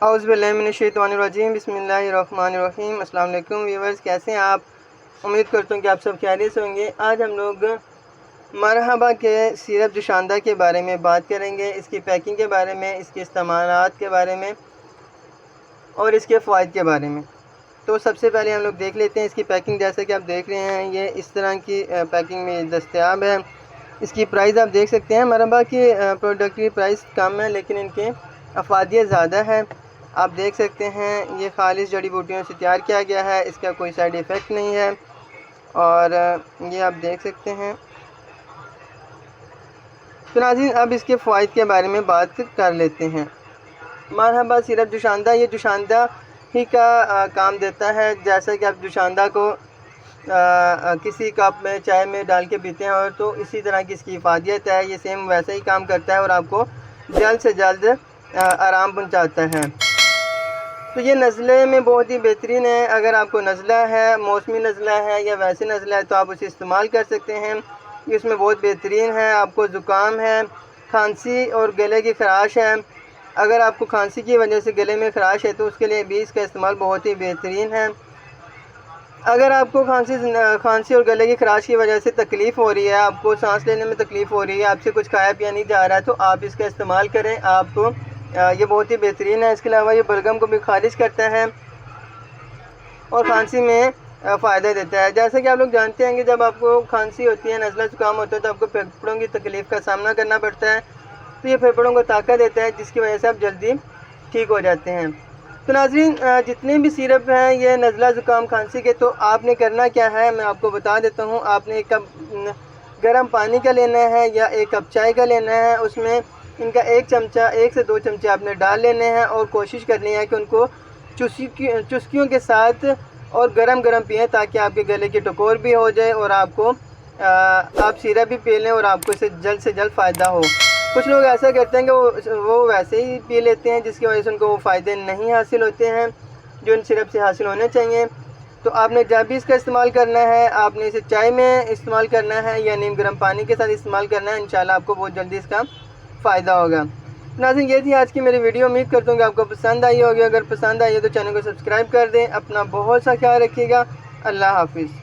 औज़ुबिल्लाहिमिनश्शैतानिर्रजीम बिस्मिल्लाहिर्रहमानिर्रहीम। अस्सलाम वालेकुम व्यूअर्स, कैसे हैं आप? उम्मीद करता हूँ कि आप सब खैरियत से होंगे। आज हम लोग मरहबा के सिरप जुशांदा के बारे में बात करेंगे, इसकी पैकिंग के बारे में, इसके इस्तेमालात के बारे में और इसके फ़वाइद के बारे में। तो सबसे पहले हम लोग देख लेते हैं इसकी पैकिंग। जैसे कि आप देख रहे हैं, ये इस तरह की पैकिंग में दस्तयाब है। इसकी प्राइस आप देख सकते हैं। मरहबा की प्रोडक्ट की प्राइस कम है लेकिन इनके अफादियत ज़्यादा है। आप देख सकते हैं ये खालिश जड़ी बूटियों से तैयार किया गया है, इसका कोई साइड इफ़ेक्ट नहीं है। और ये आप देख सकते हैं। तो नाज़रीन, अब इसके फ़वाइद के बारे में बात कर लेते हैं। मरहबा सिरप जुशांदा, ये जुशांदा ही का काम देता है। जैसा कि आप जुशांदा को किसी कप में चाय में डाल के पीते हैं और तो इसी तरह की इसकी इफ़ादियत है। ये सेम वैसे ही काम करता है और आपको जल्द से जल्द आराम पहुंचाता है। तो ये नज़ले में बहुत ही बेहतरीन है। अगर आपको नज़ला है, मौसमी नज़ला है या वैसे नज़ला है तो आप उसे इस्तेमाल कर सकते हैं। ये इसमें बहुत बेहतरीन है। आपको ज़ुकाम है, खांसी और गले की ख़राश है, अगर आपको खांसी की वजह से गले में ख़राश है तो उसके लिए भी इसका इस्तेमाल बहुत ही बेहतरीन है। अगर आपको खांसी और गले की ख़राश की वजह से तकलीफ़ हो रही है, आपको सांस लेने में तकलीफ़ हो रही है, आपसे कुछ खाया पिया नहीं जा रहा है, तो आप इसका इस्तेमाल करें। आपको ये बहुत ही बेहतरीन है। इसके अलावा ये बलगम को भी खारिज करता है और खांसी में फ़ायदा देता है। जैसे कि आप लोग जानते हैं कि जब आपको खांसी होती है, नज़ला ज़ुकाम होता है तो आपको फेफड़ों की तकलीफ़ का सामना करना पड़ता है। तो ये फेफड़ों को ताकत देता है जिसकी वजह से आप जल्दी ठीक हो जाते हैं। तो नाज़रीन, जितने भी सिरप हैं ये नज़ला ज़ुकाम खांसी के, तो आपने करना क्या है मैं आपको बता देता हूँ। आपने एक कप गर्म पानी का लेना है या एक कप चाय का लेना है। उसमें इनका 1 से 2 चमचे आपने डाल लेने हैं और कोशिश करनी है कि उनको चुस्कियों के साथ और गरम पिएँ ताकि आपके गले की टकोर भी हो जाए और आपको आप सिरप भी पी लें और आपको इससे जल्द से जल्द फ़ायदा हो। कुछ लोग ऐसा करते हैं कि वो वैसे ही पी लेते हैं जिसकी वजह से उनको वो फ़ायदे नहीं हासिल होते हैं जो इन सिरप से हासिल होने चाहिए। तो आपने जब भी इसका इस्तेमाल करना है, आपने इसे चाय में इस्तेमाल करना है या नीम गर्म पानी के साथ इस्तेमाल करना है। इंशाल्लाह आपको बहुत जल्दी इसका फ़ायदा होगा। नाज़रीन, ये थी आज की मेरी वीडियो। उम्मीद करता हूँ कि आपको पसंद आई होगी। अगर पसंद आई है तो चैनल को सब्सक्राइब कर दें। अपना बहुत सा ख्याल रखिएगा। अल्लाह हाफिज़।